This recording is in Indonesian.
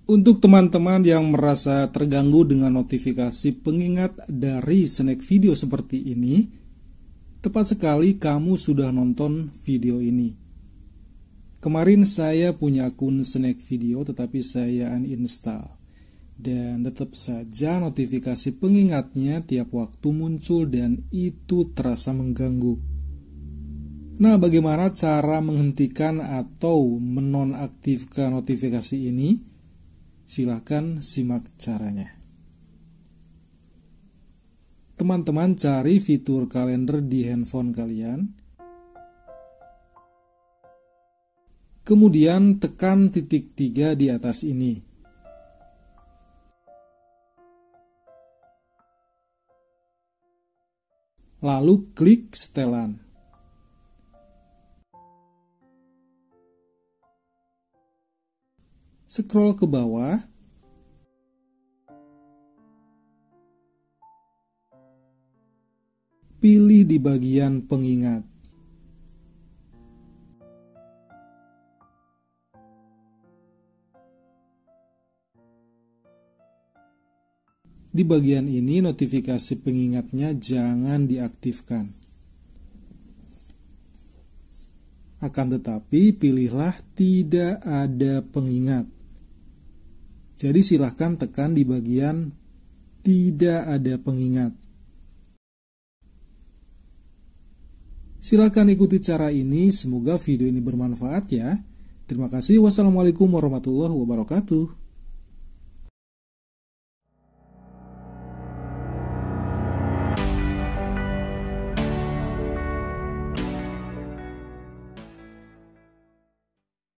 Untuk teman-teman yang merasa terganggu dengan notifikasi pengingat dari snack video seperti ini, tepat sekali kamu sudah nonton video ini. Kemarin saya punya akun snack video tetapi saya uninstall. Dan tetap saja notifikasi pengingatnya tiap waktu muncul dan itu terasa mengganggu. Nah, bagaimana cara menghentikan atau menonaktifkan notifikasi ini? Silahkan simak caranya. Teman-teman cari fitur kalender di handphone kalian. Kemudian tekan titik 3 di atas ini. Lalu klik setelan. Scroll ke bawah. Pilih di bagian pengingat. Di bagian ini notifikasi pengingatnya jangan diaktifkan. Akan tetapi pilihlah tidak ada pengingat. Jadi silahkan tekan di bagian tidak ada pengingat. Silahkan ikuti cara ini, semoga video ini bermanfaat ya. Terima kasih. Wassalamualaikum warahmatullahi wabarakatuh.